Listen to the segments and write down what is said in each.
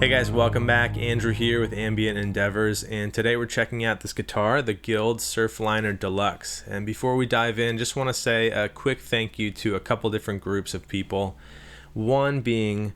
Hey guys, welcome back. Andrew here with Ambient Endeavors, and today we're checking out this guitar, the Guild Surfliner Deluxe. And before we dive in, just want to say a quick thank you to a couple different groups of people. One being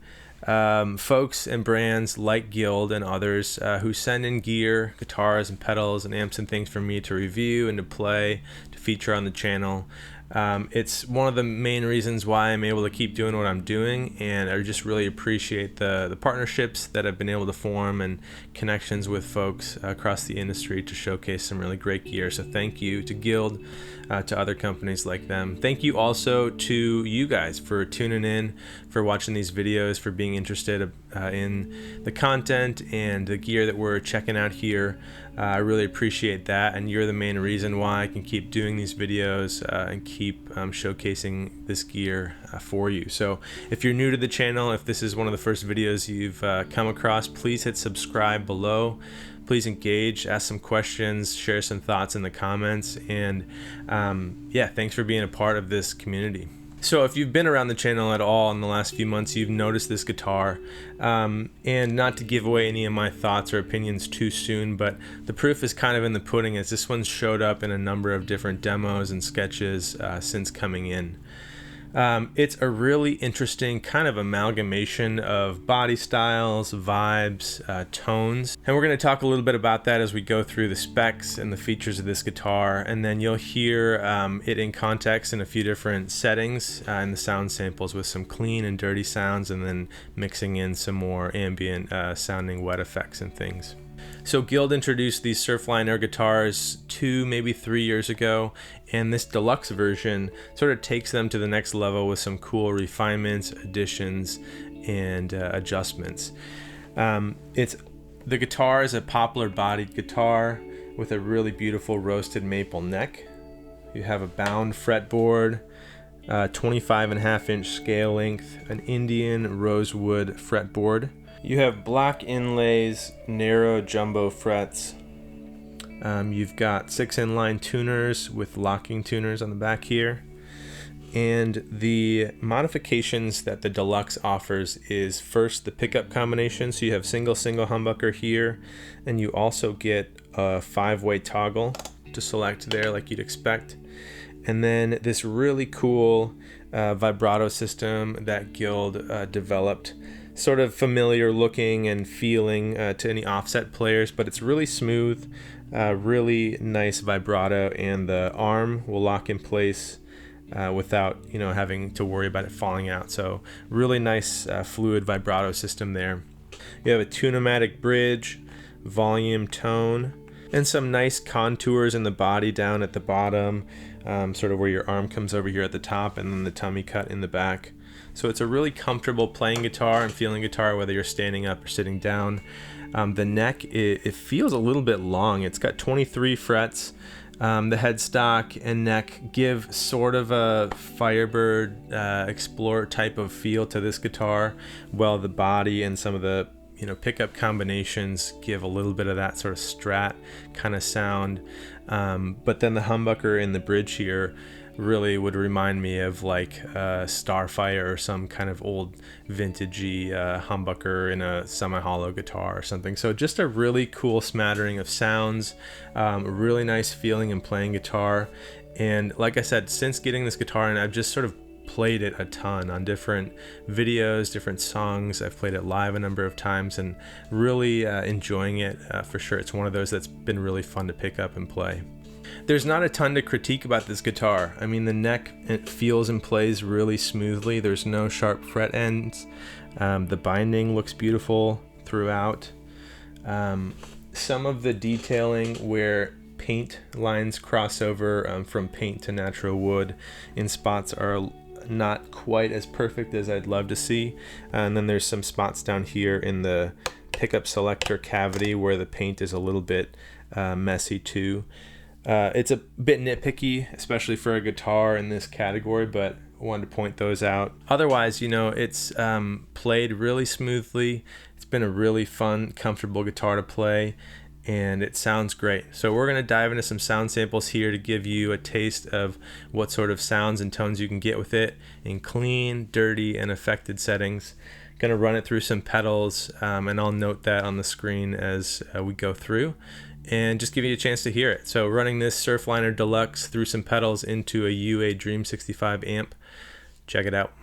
folks and brands like Guild and others who send in gear, guitars and pedals and amps and things for me to review and to play, to feature on the channel. It's one of the main reasons why I'm able to keep doing what I'm doing, and I just really appreciate the partnerships that I've been able to form and connections with folks across the industry to showcase some really great gear. So thank you to Guild, to other companies like them. Thank you also to you guys for tuning in, for watching these videos, for being interested in the content and the gear that we're checking out here. I really appreciate that, and you're the main reason why I can keep doing these videos and keep showcasing this gear for you. So if you're new to the channel, if this is one of the first videos you've come across, please hit subscribe below. Please engage, ask some questions, share some thoughts in the comments, and yeah, thanks for being a part of this community. So if you've been around the channel at all in the last few months, you've noticed this guitar, and not to give away any of my thoughts or opinions too soon, but the proof is kind of in the pudding, as this one's showed up in a number of different demos and sketches since coming in. It's a really interesting kind of amalgamation of body styles, vibes, tones, and we're going to talk a little bit about that as we go through the specs and the features of this guitar, and then you'll hear it in context in a few different settings in the sound samples with some clean and dirty sounds, and then mixing in some more ambient sounding wet effects and things. So Guild introduced these Surfliner guitars 2, maybe 3 years ago, and this deluxe version sort of takes them to the next level with some cool refinements, additions, and adjustments. The guitar is a poplar-bodied guitar with a really beautiful roasted maple neck. You have a bound fretboard, 25.5-inch scale length, an Indian rosewood fretboard. You have black inlays, narrow jumbo frets. You've got 6 inline tuners with locking tuners on the back here. And the modifications that the Deluxe offers is first the pickup combination. So you have single humbucker here, and you also get a 5-way toggle to select there like you'd expect. And then this really cool vibrato system that Guild developed. Sort of familiar looking and feeling to any offset players, but it's really smooth, really nice vibrato, and the arm will lock in place without having to worry about it falling out. So really nice fluid vibrato system there. You have a tune-o-matic bridge, volume, tone, and some nice contours in the body down at the bottom, sort of where your arm comes over here at the top, and then the tummy cut in the back. So it's a really comfortable playing guitar and feeling guitar whether you're standing up or sitting down. The neck, it feels a little bit long. It's got 23 frets. The headstock and neck give sort of a Firebird Explorer type of feel to this guitar, while the body and some of the pickup combinations give a little bit of that sort of Strat kind of sound. But then the humbucker in the bridge here really would remind me of like Starfire or some kind of old vintagey humbucker in a semi-hollow guitar or something. So just a really cool smattering of sounds, really nice feeling in playing guitar. And like I said, since getting this guitar, and I've just sort of played it a ton on different videos, different songs. I've played it live a number of times and really enjoying it for sure. It's one of those that's been really fun to pick up and play. There's not a ton to critique about this guitar. I mean, the neck, it feels and plays really smoothly. There's no sharp fret ends. The binding looks beautiful throughout. Some of the detailing where paint lines cross over from paint to natural wood in spots are not quite as perfect as I'd love to see. And then there's some spots down here in the pickup selector cavity where the paint is a little bit messy too. It's a bit nitpicky, especially for a guitar in this category, but I wanted to point those out. Otherwise, it's played really smoothly. It's been a really fun, comfortable guitar to play, and it sounds great. So we're going to dive into some sound samples here to give you a taste of what sort of sounds and tones you can get with it in clean, dirty, and affected settings. Gonna run it through some pedals, and I'll note that on the screen as we go through, and just give you a chance to hear it. So running this Surfliner Deluxe through some pedals into a UA Dream 65 amp. Check it out.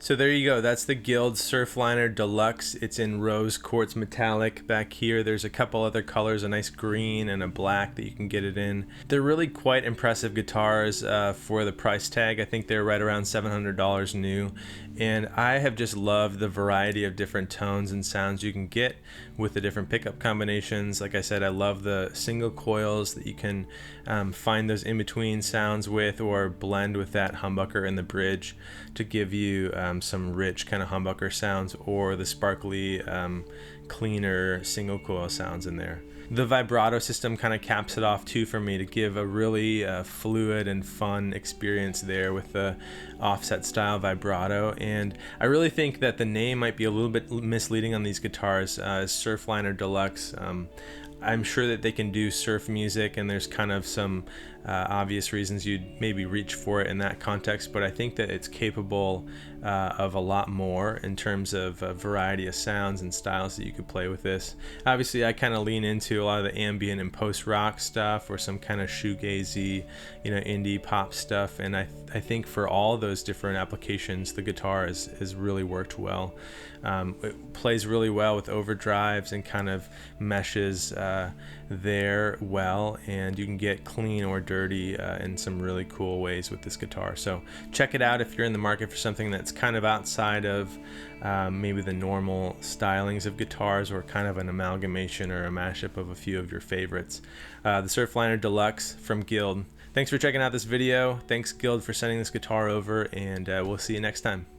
So there you go, that's the Guild Surfliner Deluxe. It's in rose quartz metallic. Back here there's a couple other colors, a nice green and a black that you can get it in. They're really quite impressive guitars for the price tag. I think they're right around $700 new, and I have just loved the variety of different tones and sounds you can get with the different pickup combinations. Like I said, I love the single coils that you can find those in-between sounds with, or blend with that humbucker in the bridge to give you some rich kind of humbucker sounds, or the sparkly cleaner single coil sounds in there. The vibrato system kind of caps it off too for me, to give a really fluid and fun experience there with the offset style vibrato. And I really think that the name might be a little bit misleading on these guitars. Surfliner Deluxe, I'm sure that they can do surf music, and there's kind of some obvious reasons you'd maybe reach for it in that context, but I think that it's capable of a lot more in terms of a variety of sounds and styles that you could play with this. Obviously, I kind of lean into a lot of the ambient and post-rock stuff, or some kind of shoegazy, indie pop stuff, and I think for all those different applications, the guitar has really worked well. It plays really well with overdrives and kind of meshes there well, and you can get clean or dirty in some really cool ways with this guitar. So check it out if you're in the market for something that's kind of outside of maybe the normal stylings of guitars, or kind of an amalgamation or a mashup of a few of your favorites. The Surfliner Deluxe from Guild. Thanks for checking out this video. Thanks, Guild, for sending this guitar over, and we'll see you next time.